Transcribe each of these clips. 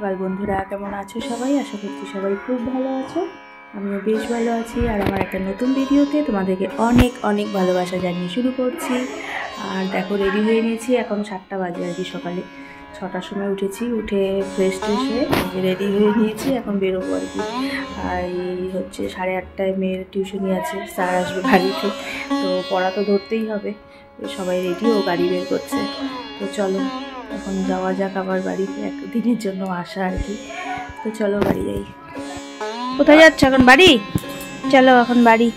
সকাল বন্ধুরা, কেমন আছো সবাই? আশা করছি সবাই খুব ভালো আছো। আমিও বেশ ভালো আছি। আর আমার একটা নতুন ভিডিওতে তোমাদেরকে অনেক অনেক ভালোবাসা জানিয়ে শুরু করছি। আর দেখো, রেডি হয়ে নিয়েছি। এখন 7টা বাজে আর কি। সকালে 6টার সময় উঠেছি, উঠে ফ্রেশ ট্রেশ হয়ে রেডি হয়ে নিয়েছি। এখন বেরোবো আর কি। আর এই হচ্ছে 8:30টায় মেয়ের টিউশনি আছে, স্যার আসবে বাড়িতে, তো পড়া তো ধরতেই হবে। সবাই রেডি, ও গাড়ি বের করছে। তো চলো এখন যাওয়া যাক আবার বাড়ি, একদিনের জন্য আসা আর কি। তো চলো বাড়ি যাই। কোথায় যাচ্ছ এখন? বাড়ি? চলো এখন বাড়ি।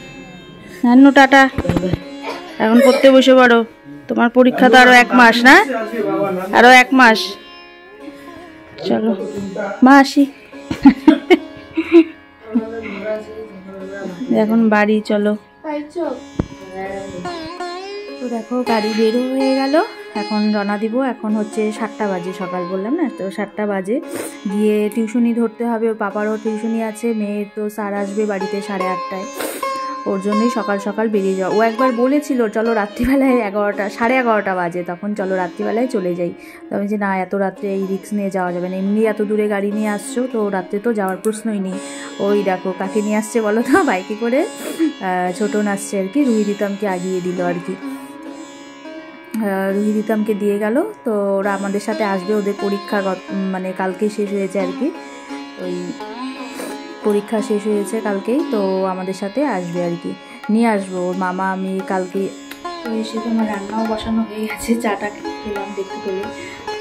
নান্নু টাটা। এখন পড়তে বসে পড়ো, তোমার পরীক্ষা তো আরো 1 মাস, না? আরো 1 মাস। চলো মা আসি। এখন বাড়ি চলো। তো দেখো, গাড়ি বেরো হয়ে গেল, এখন রওনা দিব। এখন হচ্ছে 7টা বাজে, সকাল বললাম না, তো 7টা বাজে। গিয়ে টিউশনি ধরতে হবে। ওর পাপারও টিউশনি আছে, মেয়ের তো স্যার আসবে বাড়িতে 8:30টায়। ওর জন্যই সকাল সকাল বেরিয়ে যাওয়া। ও একবার বলেছিল চলো রাত্রিবেলায় 11টা 11:30 বাজে, তখন চলো রাত্রিবেলায় চলে যাই। তো আমি যে না, এত রাত্রে এই রিস্ক নিয়ে যাওয়া যাবে না, এমনি এত দূরে গাড়ি নিয়ে আসছো, তো রাত্রে তো যাওয়ার প্রশ্নই নেই। ওই দেখো কাকে নিয়ে আসছে বলো তো, বাইকে করে ছোটন আসছে আর কি। রুহি রিতমকে আগিয়ে দিল আর কি। রুহি রিতমকে দিয়ে গেল। তো ওরা আমাদের সাথে আসবে, ওদের পরীক্ষা মানে কালকে শেষ হয়েছে আর কি। ওই পরীক্ষা শেষ হয়েছে কালকেই, তো আমাদের সাথে আসবে আর কি, নিয়ে আসবো ওর মামা আমি কালকে। তো এসে তো আমার রান্নাও বসানো হয়ে গেছে, চাটা খেলাম দেখতে পেলে।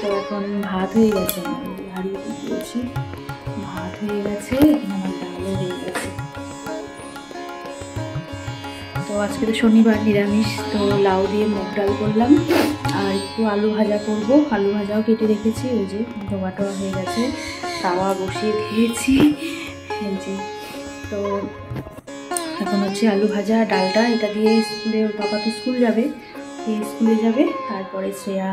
তো এখন ভাত হয়ে গেছে, আমার হারিয়ে দিয়েছি, ভাত হয়ে গেছে, আমার ডালও হয়ে গেছে। তো আজকে তো শনিবার, নিরামিষ, তো লাউ দিয়ে মুগ ডাল করলাম, আর একটু আলু ভাজা করব। আলু ভাজাও কেটে রেখেছি, ওই যে ধোয়াটা হয়ে গেছে, তাওয়া বসিয়ে দিয়েছি এই যে। তো এখন হচ্ছে আলু ভাজা, ডালটা এটা দিয়ে স্কুলে, ওর বাবা তো স্কুল যাবে, স্কুলে যাবে। তারপরে শ্রেয়া,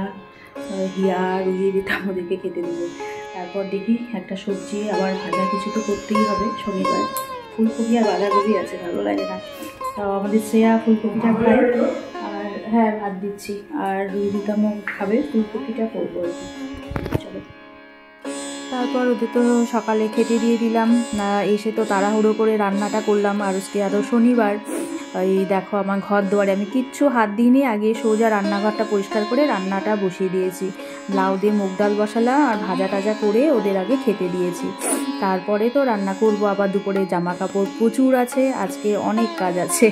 হিয়া, রুহি রিতম ওদেরকে খেতে দেবো। তারপর দেখি একটা সবজি আবার ভাজা কিছু তো করতেই হবে, শনিবার। ফুলকপি আর বাঁধাকপি আছে, ভালো লাগে না, তাও আমাদের শ্রেয়া ফুলকপিটা খায়। আর হ্যাঁ, ভাত দিচ্ছি। আর রুহি রিতমও খাবে, ফুলকপিটা করবো আর কি। চলো, তারপর ওদের তো সকালে খেতে দিয়ে দিলাম। এসে তো তাড়াহুড়ো করে রান্নাটা করলাম। আর আজকে আরও শনিবার। এই দেখো, আমার ঘর দুয়ারে আমি কিচ্ছু হাত দিইনি, আগে সোজা রান্নাঘরটা পরিষ্কার করে রান্নাটা বসিয়ে দিয়েছি। লাউ দিয়ে মুগ ডাল বসালাম, আর ভাজা টাজা করে ওদের আগে খেতে দিয়েছি। তারপরে তো রান্না করব আবার দুপুরে। জামা কাপড় প্রচুর আছে, আজকে অনেক কাজ আছে।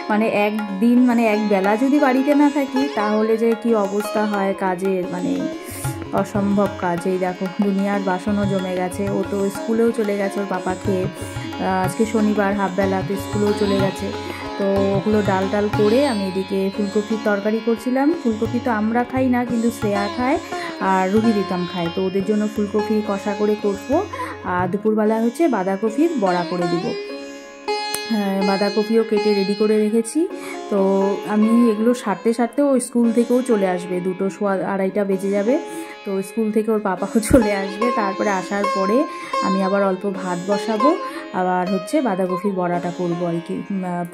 মানে একদিন, মানে এক বেলা যদি বাড়িতে না থাকি, তাহলে যে কি অবস্থা হয় কাজের, মানে অসম্ভব কাজ। এই দেখো, দুনিয়ার বাসনও জমে গেছে। ও তো স্কুলেও চলে গেছে ওর পাপা খেয়ে, আজকে শনিবার হাফবেলা, তো স্কুলেও চলে গেছে। তো ওগুলো ডাল ডাল করে আমি এদিকে ফুলকপির তরকারি করছিলাম। ফুলকপি তো আমরা খাই না, কিন্তু শ্রেয়া খায় আর রুহি রিতম খায়, তো ওদের জন্য ফুলকপি কষা করে করবো। আর দুপুরবেলা হচ্ছে বাঁধাকপির বড়া করে দিব। বাঁধাকপিও কেটে রেডি করে রেখেছি। তো আমি এগুলো সারতে সারতে ও স্কুল থেকেও চলে আসবে, 2টো সোয়া 2:30টা বেজে যাবে। তো স্কুল থেকে ওর পাপাও চলে আসবে। তারপরে আসার পরে আমি আবার অল্প ভাত বসাবো, আবার হচ্ছে বাঁধাকপির বড়াটা করবো আর কি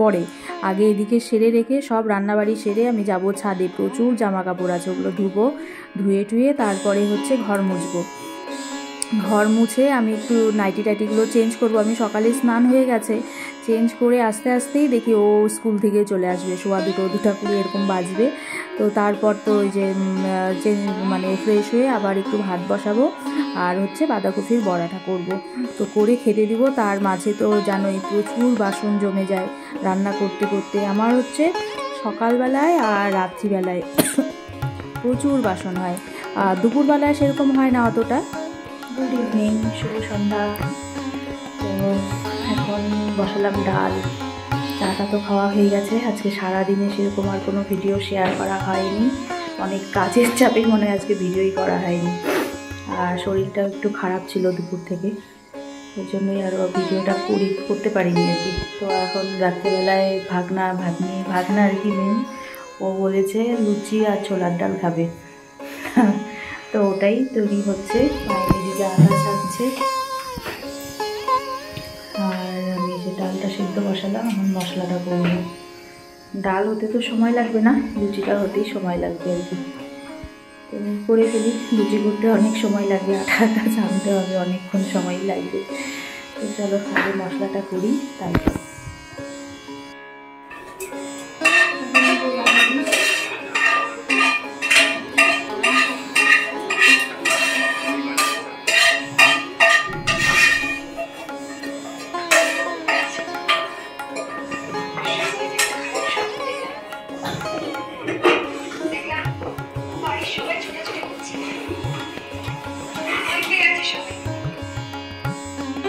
পরে। আগে এদিকে সেরে রেখে, সব রান্নাবাড়ি সেরে আমি যাব ছাদে। প্রচুর জামা কাপড় আছে, ওগুলো ধুবো। ধুয়ে টুয়ে তারপরে হচ্ছে ঘর মুছবো। ঘর মুছে আমি একটু নাইটি টাইটিগুলো চেঞ্জ করব। আমি সকালে স্নান হয়ে গেছে, চেঞ্জ করে আস্তে আস্তেই দেখি ও স্কুল থেকে চলে আসবে, সোয়া 2টা কুড়ি এরকম বাজবে। তো তারপর তো ওই যে মানে ফ্রেশ হয়ে আবার একটু ভাত বসাবো, আর হচ্ছে বাঁধাকপির বড়াটা করব। তো করে খেতে দিব। তার মাঝে তো জানোই প্রচুর বাসন জমে যায় রান্না করতে করতে। আমার হচ্ছে সকালবেলায় আর রাত্রিবেলায় প্রচুর বাসন হয়, আর দুপুরবেলায় সেরকম হয় না অতটা। গুড ইভিনিং, শুভ সন্ধ্যা। তো এখন বসালাম ডাল, চাটা তো খাওয়া হয়ে গেছে। আজকে সারাদিনে সেরকম আর কোনো ভিডিও শেয়ার করা হয়নি, অনেক কাজের চাপে মনে হয় আজকে ভিডিওই করা হয়নি। আর শরীরটাও একটু খারাপ ছিল দুপুর থেকে, ওই জন্যই আরও ভিডিওটা করতে পারিনি আর কি। তো এখন রাত্রেবেলায় ভাগনা আর কি মেন, ও বলেছে লুচি আর ছোলার ডাল খাবে। তো ওটাই তৈরি হচ্ছে, মায়ের এদিকে আটা ছাড়ছে, আর আমি যে ডালটা সিদ্ধ বসালাম, এখন মশলাটা করবো। ডাল হতে তো সময় লাগবে না, লুচিটা হতেই সময় লাগবে আর কি। তো করে ফেলি। লুচি করতে অনেক সময় লাগবে, আটাটা ছানতে হবে, অনেকক্ষণ সময় লাগবে। তো চলো আগে মশলাটা করি তারপর।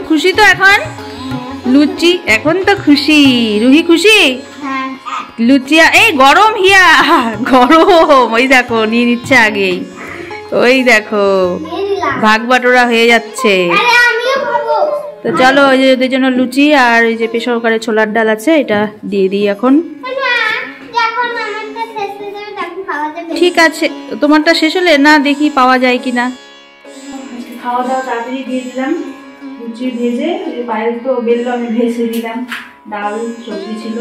খুশি তো এখন? লুচি এখন তো খুশি। রুহি খুশি? লুচি এই গরম হিয়া, গরম। ওই দেখো নিয়ে নিচ্ছে আগেই, ওই দেখো ভাগ বাটোরা হয়ে যাচ্ছে। তো চলো ওই যে ওদের জন্য লুচি আর ওই যে প্রেসার কুকারে ছোলার ডাল আছে, এটা দিয়ে দিই এখন। ঠিক আছে, তোমারটা শেষ হলে না দেখি পাওয়া যায় কিনা। খাওয়া দাওয়া তাড়াতাড়ি দিয়ে দিলাম, লুচি ভেজে পায়েল তো বেললো, আমি ভেজে দিলাম। ডাল সবজি ছিল,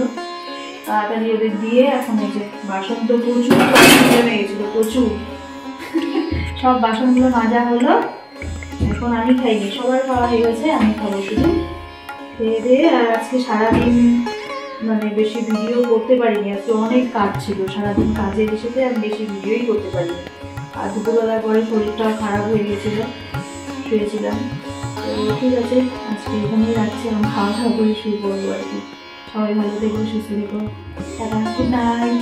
তাড়াতাড়ি ওদের দিয়ে এখন এই যে বাসন তো প্রচুর জমে গেছিল, প্রচুর। সব বাসনগুলো মাজা হলো। এখন আমি খাইনি, সবার খাওয়া হয়ে গেছে, আমি খাবো শুধু। খেয়ে দিয়ে আর আজকে সারাদিন মানে বেশি ভিডিও করতে পারিনি, আজকে অনেক কাজ ছিল। সারাদিন কাজের এসেতে আমি বেশি ভিডিওই করতে পারিনি। আর দুপুরবেলার পরে শরীরটাও খারাপ হয়ে গেছিল, শুয়েছিলাম। তো ঠিক আছে, আজকে এখানেই রাখছি, আমি খাওয়া দাওয়া করে শুরু করবো আর কি। সবাই ভালো থেকো, সুস্থ থেকো, টাটা, গুড নাইট।